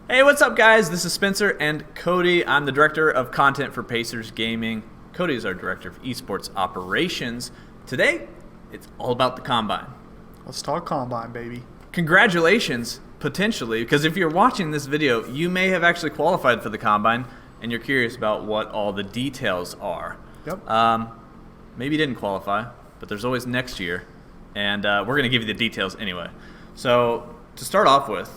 Hey, what's up, guys? This is Spencer and Cody. I'm the director of content for Pacers Gaming. Cody is our director of eSports operations. Today, it's all about the Combine. Let's talk Combine, baby. Congratulations, potentially, because if you're watching this video, you may have actually qualified for the Combine, and you're curious about what all the details are. Yep. Maybe you didn't qualify, but there's always next year, and we're going to give you the details anyway. So, to start off with,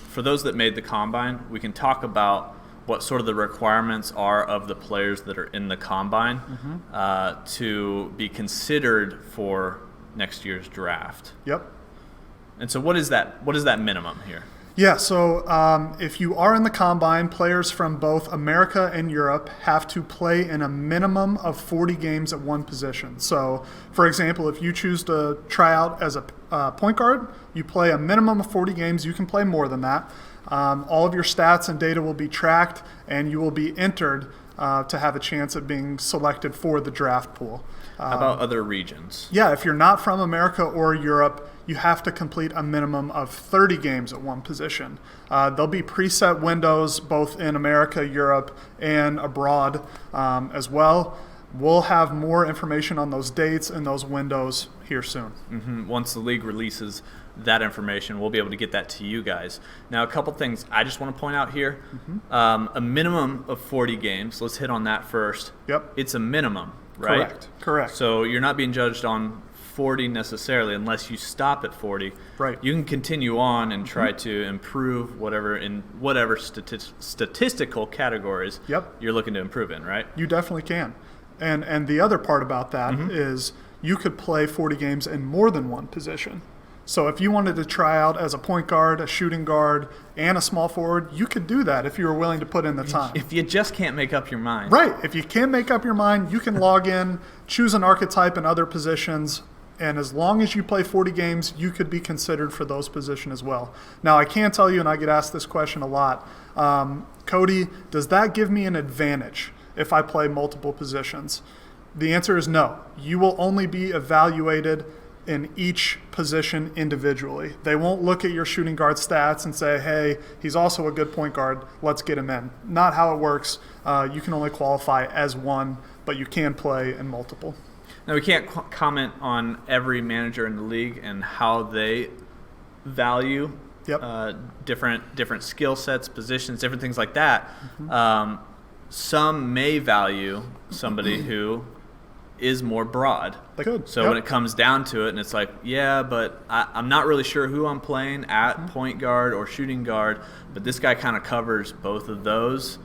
for those that made the Combine, we can talk about what sort of the requirements are of the players that are in the Combine to be considered for next year's draft. Yep. And so what is that minimum here? Yeah, so if you are in the Combine, players from both America and Europe have to play in a minimum of 40 games at one position. So, for example, if you choose to try out as a point guard, you play a minimum of 40 games. You can play more than that. All of your stats and data will be tracked, and you will be entered to have a chance at being selected for the draft pool. How about other regions? Yeah, if you're not from America or Europe, you have to complete a minimum of 30 games at one position. There'll be preset windows both in America, Europe, and abroad as well. We'll have more information on those dates and those windows here soon. Once the league releases that information, we'll be able to get that to you guys. Now, a couple things I just want to point out here. A minimum of 40 games. Let's hit on that first. Yep. It's a minimum, right? Correct. So you're not being judged on 40 necessarily unless you stop at 40. Right. You can continue on and try to improve whatever statistical categories you're looking to improve in, right? You definitely can. And the other part about that is you could play 40 games in more than one position. So if you wanted to try out as a point guard, a shooting guard, and a small forward, you could do that if you were willing to put in the time. If you just can't make up your mind. Right. If you can't make up your mind, you can log in, choose an archetype in other positions, and as long as you play 40 games, you could be considered for those positions as well. Now, I can tell you, and I get asked this question a lot, Cody, does that give me an advantage if I play multiple positions? The answer is no. You will only be evaluated in each position individually. They won't look at your shooting guard stats and say, hey, he's also a good point guard, let's get him in. Not how it works. You can only qualify as one, but you can play in multiple. Now, we can't comment on every manager in the league and how they value different skill sets, positions, different things like that. Some may value somebody who is more broad. They could. So when it comes down to it, and it's like, yeah, but I'm not really sure who I'm playing at point guard or shooting guard, but this guy kind of covers both of those.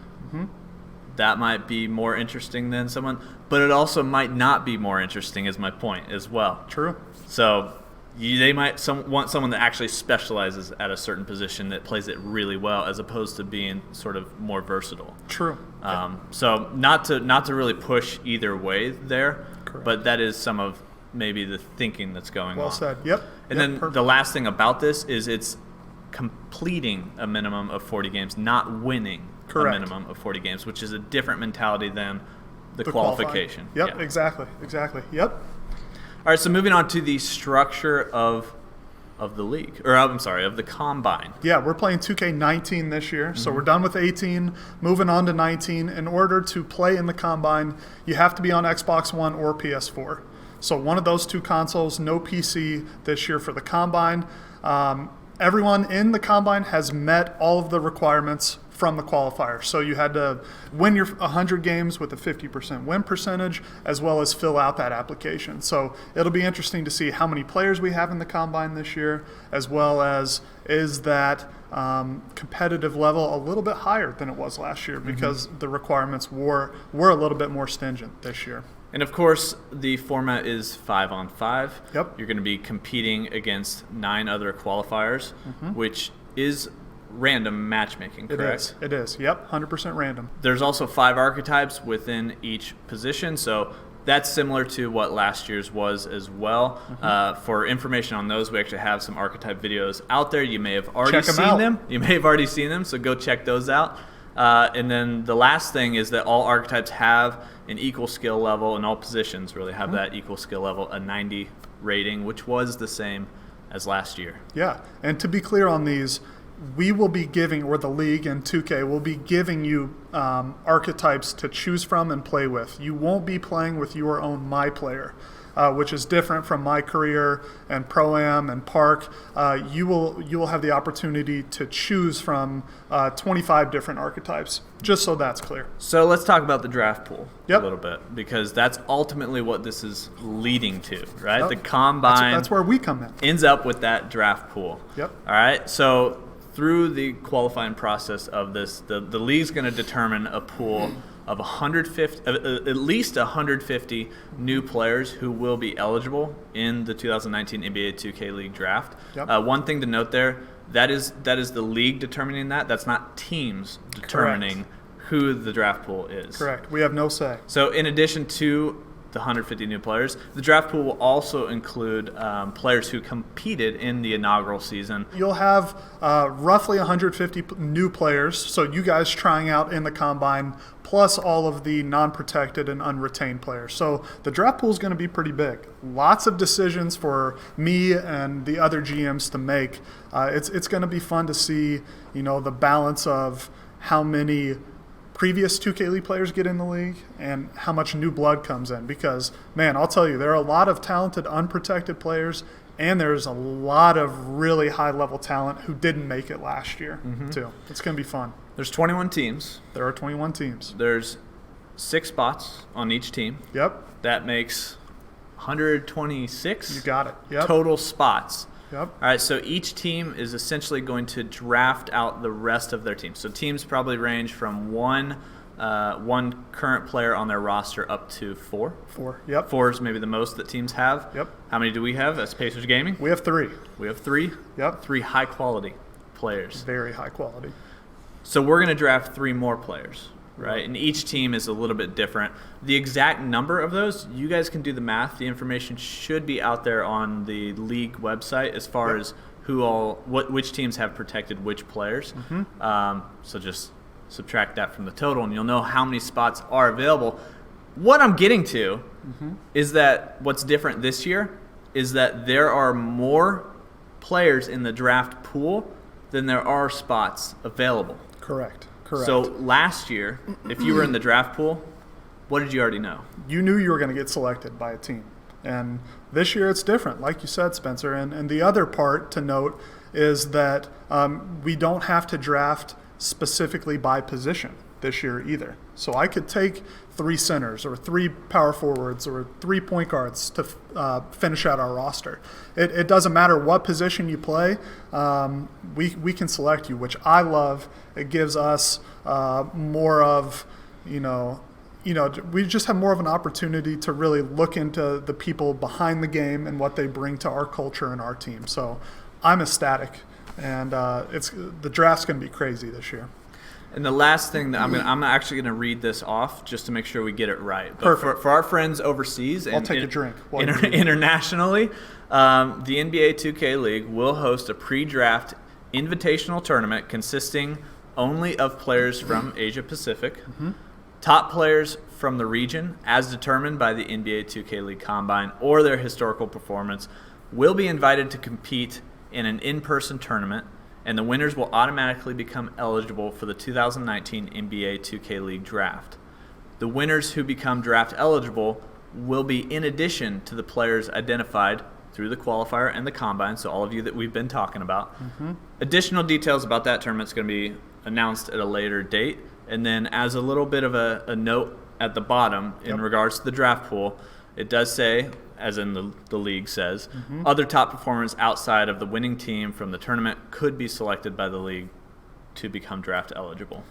That might be more interesting than someone, but it also might not be more interesting, is my point as well. True. So they might want someone that actually specializes at a certain position that plays it really well, as opposed to being sort of more versatile. True. So not to really push either way there, Correct. but that is some of maybe the thinking that's going on. Well said. Yep. And then the last thing about this is it's completing a minimum of 40 games, not winning a minimum of 40 games, which is a different mentality than the qualification. Yep, yeah. Exactly. Yep. All right, so moving on to the structure of the league, or I'm sorry, of the Combine. Yeah, we're playing 2K19 this year, so we're done with 18, moving on to 19. In order to play in the Combine, you have to be on Xbox One or PS4. So one of those two consoles, no PC this year for the Combine. Everyone in the Combine has met all of the requirements from the qualifier. So you had to win your 100 games with a 50% win percentage, as well as fill out that application. So it'll be interesting to see how many players we have in the Combine this year, as well as is that competitive level a little bit higher than it was last year, because the requirements were a little bit more stringent this year. And of course, the format is 5-on-5. Yep. You're going to be competing against 9 other qualifiers, which is random matchmaking, correct? It is. Yep, 100% random. There's also 5 archetypes within each position, so that's similar to what last year's was as well. For information on those, we actually have some archetype videos out there. You may have already seen them. You may have already seen them, so go check those out. And then the last thing is that all archetypes have an equal skill level, and all positions really have that equal skill level, a 90 rating, which was the same as last year. Yeah, and to be clear on these, we will be giving, or the league and 2K will be giving you archetypes to choose from and play with. You won't be playing with your own My Player, which is different from My Career and Pro-Am and Park. You will have the opportunity to choose from 25 different archetypes, just so that's clear. So let's talk about the draft pool Yep. a little bit, because that's ultimately what this is leading to, right? Yep. The combine That's where we come in. ends up with that draft pool. Yep. All right. So through the qualifying process of this, the league's going to determine a pool of 150, at least 150 new players who will be eligible in the 2019 NBA 2K League draft. Yep. One thing to note there, that is the league determining that. That's not teams determining who the draft pool is. Correct. We have no say. So in addition to the 150 new players, the draft pool will also include players who competed in the inaugural season. You'll have roughly 150 new players, so you guys trying out in the combine, plus all of the non-protected and unretained players. So the draft pool is going to be pretty big. Lots of decisions for me and the other GMs to make. It's going to be fun to see, the balance of how many previous 2K League players get in the league and how much new blood comes in, because, man, I'll tell you, there are a lot of talented unprotected players, and there's a lot of really high-level talent who didn't make it last year, too. It's going to be fun. There's 21 teams. There are 21 teams. There's 6 spots on each team. Yep. That makes 126 You got it. Yep. total spots. Yep. All right, so each team is essentially going to draft out the rest of their team. So teams probably range from one current player on their roster up to 4. 4. Yep. 4 is maybe the most that teams have. Yep. How many do we have as Pacers Gaming? We have 3. We have 3. Yep. 3 high-quality players. Very high quality. So we're going to draft 3 more players, right? And each team is a little bit different. The exact number of those, you guys can do the math. The information should be out there on the league website as far as which teams have protected which players. So just subtract that from the total, and you'll know how many spots are available. What I'm getting to is that what's different this year is that there are more players in the draft pool than there are spots available. Correct. So last year, if you were in the draft pool, what did you already know? You knew you were going to get selected by a team. And this year it's different, like you said, Spencer. And the other part to note is that we don't have to draft specifically by position this year either. So I could take 3 centers or 3 power forwards or 3 point guards to finish out our roster. It doesn't matter what position you play. We can select you, which I love. It gives us more of, we just have more of an opportunity to really look into the people behind the game and what they bring to our culture and our team. So I'm ecstatic, and the draft's going to be crazy this year. And the last thing that I'm actually going to read this off just to make sure we get it right. But Perfect. For our friends overseas and I'll take a drink internationally, the NBA 2K League will host a pre-draft invitational tournament consisting only of players from Asia Pacific. Top players from the region, as determined by the NBA 2K League Combine or their historical performance, will be invited to compete in an in-person tournament, and the winners will automatically become eligible for the 2019 NBA 2K League Draft. The winners who become draft eligible will be in addition to the players identified through the qualifier and the combine, so all of you that we've been talking about. Additional details about that tournament is going to be announced at a later date. And then as a little bit of a note at the bottom in regards to the draft pool, it does say, as in the league says, other top performers outside of the winning team from the tournament could be selected by the league to become draft eligible.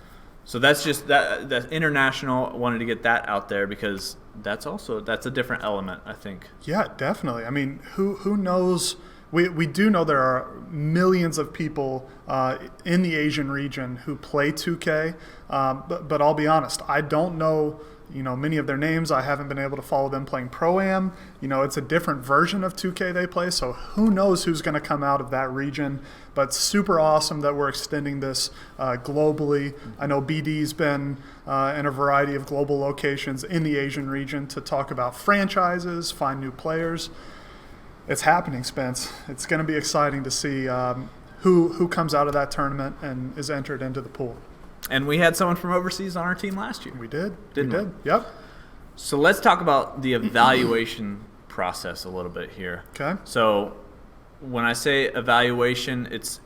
So that's just that's international. I wanted to get that out there because that's a different element, I think. Yeah, definitely. I mean, who knows? We do know there are millions of people in the Asian region who play 2K, but I'll be honest, I don't know many of their names. I haven't been able to follow them playing Pro-Am. It's a different version of 2K they play, so who knows who's going to come out of that region. But super awesome that we're extending this globally. I know BD's been in a variety of global locations in the Asian region to talk about franchises, find new players. It's happening, Spence. It's going to be exciting to see who comes out of that tournament and is entered into the pool. And we had someone from overseas on our team last year. We did. Didn't we? Yep. So let's talk about the evaluation process a little bit here. Okay. So when I say evaluation, it's,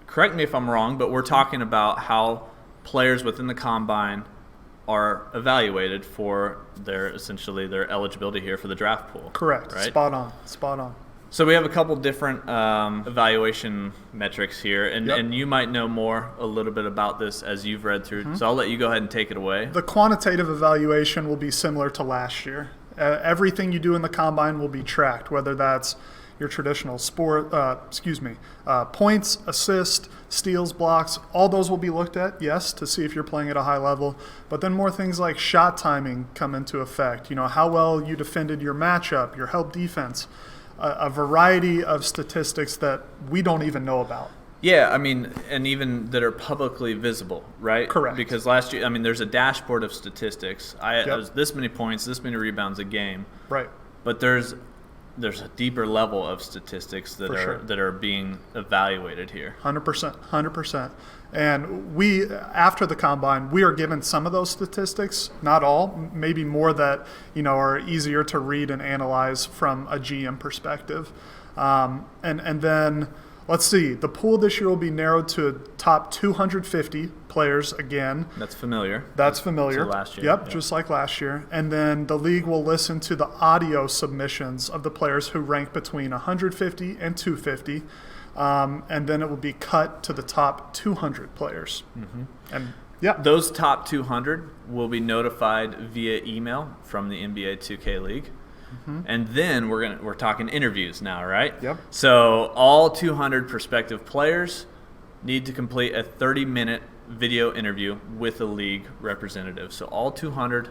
correct me if I'm wrong, but we're talking about how players within the combine are evaluated for essentially their eligibility here for the draft pool. Correct. Right? Spot on. So we have a couple different evaluation metrics here, and, Yep. and you might know a little bit about this as you've read through. So I'll let you go ahead and take it away. The quantitative evaluation will be similar to last year. Everything you do in the combine will be tracked, whether that's your traditional points, assists, steals, blocks, all those will be looked at, yes, to see if you're playing at a high level. But then more things like shot timing come into effect. How well you defended your matchup, your help defense, a variety of statistics that we don't even know about. Yeah, and even that are publicly visible, right? Correct. Because last year, there's a dashboard of statistics. I Yep. was this many points, this many rebounds a game. Right. But there's a deeper level of statistics that For are being evaluated here. 100%. And we, after the combine, we are given some of those statistics, not all, maybe more that, are easier to read and analyze from a GM perspective. And then, let's see, the pool this year will be narrowed to a top 250 players again. That's familiar. To last year. Yep, just like last year. And then the league will listen to the audio submissions of the players who rank between 150 and 250. And then it will be cut to the top 200 players. Mm-hmm. And yeah, those top 200 will be notified via email from the NBA 2K League. Mm-hmm. And then we're talking interviews now, right? Yep. So all 200 prospective players need to complete a 30-minute video interview with a league representative. So all 200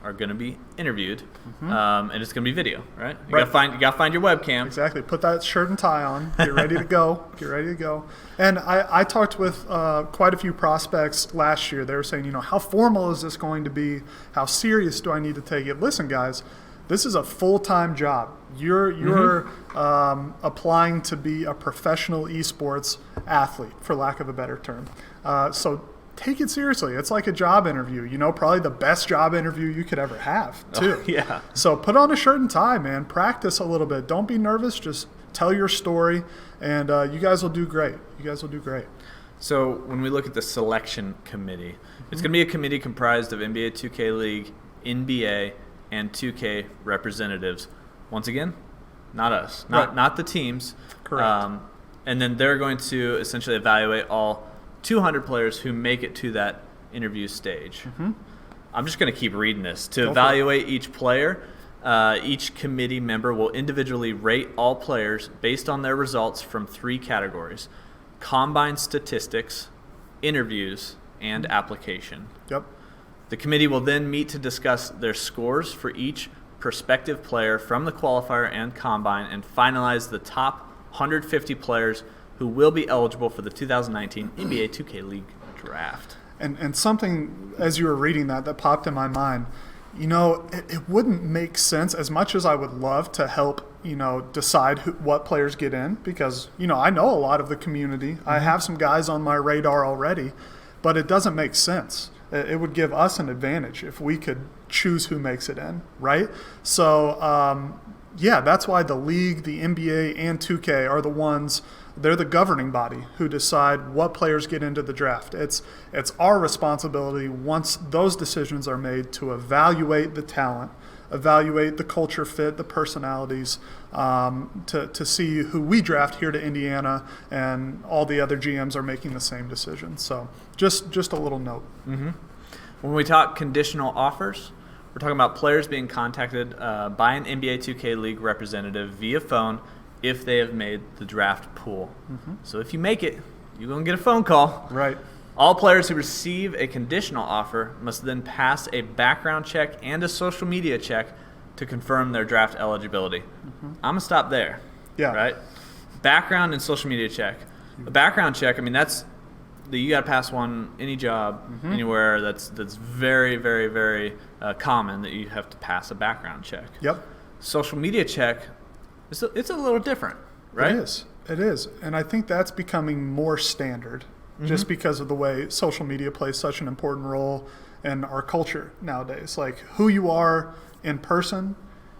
are going to be interviewed, and it's going to be video, right? You got to find your webcam. Exactly. Put that shirt and tie on. Get ready to go. And I talked with quite a few prospects last year. They were saying, how formal is this going to be? How serious do I need to take it? Listen, guys, this is a full-time job. You're applying to be a professional eSports athlete, for lack of a better term. So take it seriously. It's like a job interview, probably the best job interview you could ever have, too. Oh, yeah. So put on a shirt and tie, man. Practice a little bit. Don't be nervous. Just tell your story, and you guys will do great. So when we look at the selection committee, it's going to be a committee comprised of NBA 2K League, NBA, and 2K representatives. Once again, not us, not the teams. Correct. And then they're going to essentially evaluate all 200 players who make it to that interview stage. Mm-hmm. I'm just going to keep reading this. To evaluate each player, each committee member will individually rate all players based on their results from 3 categories: combine statistics, interviews, and application. Yep. The committee will then meet to discuss their scores for each prospective player from the qualifier and combine and finalize the top 150 players who will be eligible for the 2019 NBA 2K League draft. And something, as you were reading that popped in my mind, it wouldn't make sense, as much as I would love to help, decide what players get in, because, I know a lot of the community. Mm-hmm. I have some guys on my radar already, but it doesn't make sense. It would give us an advantage if we could choose who makes it in, right? So, that's why the league, the NBA, and 2K are the ones. They're the governing body who decide what players get into the draft. It's our responsibility, once those decisions are made, to evaluate the talent, evaluate the culture fit, the personalities, to see who we draft here to Indiana, and all the other GMs are making the same decision. So just a little note. Mm-hmm. When we talk conditional offers, we're talking about players being contacted by an NBA 2K League representative via phone if they have made the draft pool. Mm-hmm. So if you make it, you're going to get a phone call. Right. All players who receive a conditional offer must then pass a background check and a social media check to confirm their draft eligibility. Mm-hmm. I'm going to stop there. Yeah. Right? Background and social media check. A background check, that's you got to pass one any job, mm-hmm. anywhere. That's very, very, very common that you have to pass a background check. Yep. Social media check, it's a little different, right? It is. It is. And I think that's becoming more standard just because of the way social media plays such an important role in our culture nowadays. Like, who you are in person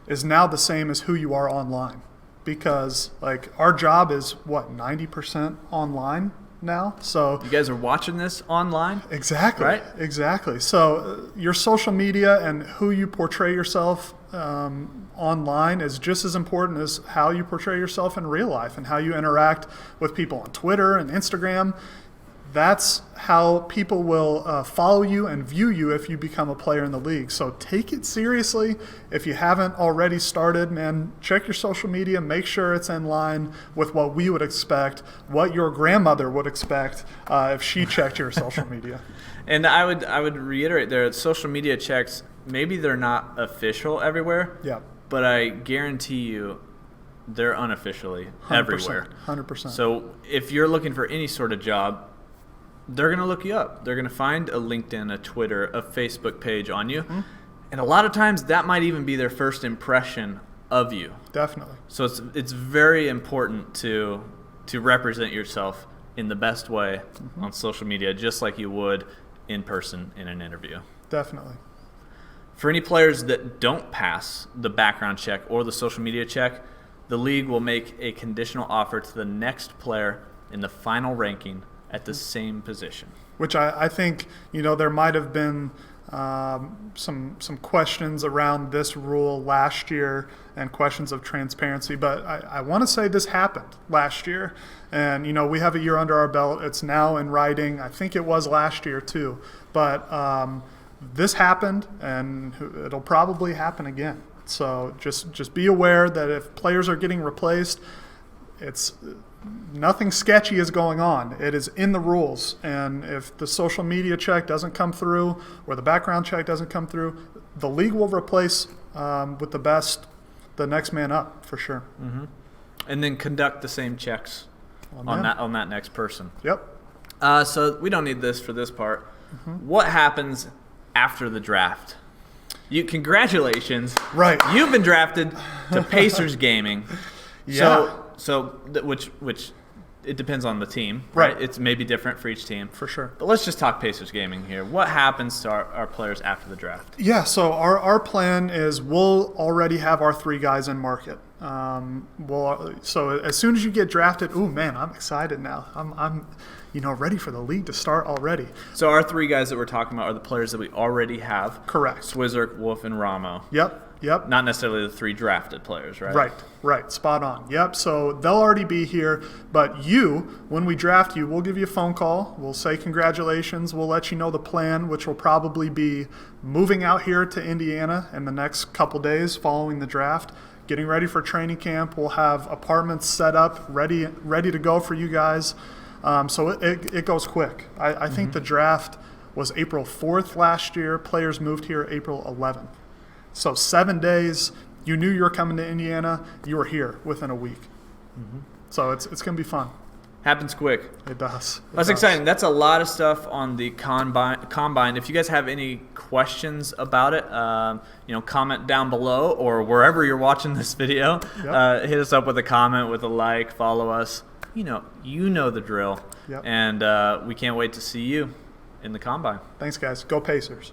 is now the same as who you are online, because like our job is 90% online now. So you guys are watching this online? Exactly. Right? Exactly. So your social media and who you portray yourself online is just as important as how you portray yourself in real life and how you interact with people on Twitter and Instagram. That's how people will follow you and view you if you become a player in the league. So take it seriously. If you haven't already started, man, check your social media. Make sure it's in line with what we would expect, what your grandmother would expect if she checked your social media. And I would reiterate there, social media checks, maybe they're not official everywhere. Yeah. But I guarantee you they're unofficially 100%, everywhere. 100%. So if you're looking for any sort of job, they're going to look you up. They're going to find a LinkedIn, a Twitter, a Facebook page on you. And a lot of times that might even be their first impression of you. Definitely. So it's very important to represent yourself in the best way on social media, just like you would in person in an interview. Definitely. For any players that don't pass the background check or the social media check, the league will make a conditional offer to the next player in the final ranking at the same position. Which I think, there might have been some questions around this rule last year and questions of transparency, but I want to say this happened last year. And, we have a year under our belt. It's now in writing. I think it was last year too. But this happened, and it'll probably happen again. So just be aware that if players are getting replaced, it's nothing sketchy is going on. It is in the rules. And if the social media check doesn't come through or the background check doesn't come through, the league will replace with the next man up for sure. And then conduct the same checks on that next person. Yep. So we don't need this for this part. What happens after the draft? Congratulations. Right. You've been drafted to Pacers Gaming. Yeah. Which it depends on the team, right? It's maybe different for each team. For sure. But let's just talk Pacers Gaming here. What happens to our players after the draft? Yeah, so our plan is we'll already have our 3 guys in market. So as soon as you get drafted, ooh, man, I'm excited now. I'm ready for the league to start already. So our 3 guys that we're talking about are the players that we already have. Correct. Swizzer, Wolf, and Ramo. Yep. Not necessarily the 3 drafted players, right? Right. Spot on. Yep. So they'll already be here. But when we draft you, we'll give you a phone call. We'll say congratulations. We'll let you know the plan, which will probably be moving out here to Indiana in the next couple days following the draft, getting ready for training camp. We'll have apartments set up, ready to go for you guys. So it goes quick. I think the draft was April 4th last year. Players moved here April 11th. So 7 days, you knew you were coming to Indiana, you were here within a week. So it's going to be fun. Happens quick. It does. That's exciting. That's a lot of stuff on the combine. If you guys have any questions about it, comment down below or wherever you're watching this video. Yep. Hit us up with a comment, with a like, follow us. You know the drill. Yep. And we can't wait to see you in the combine. Thanks, guys. Go Pacers.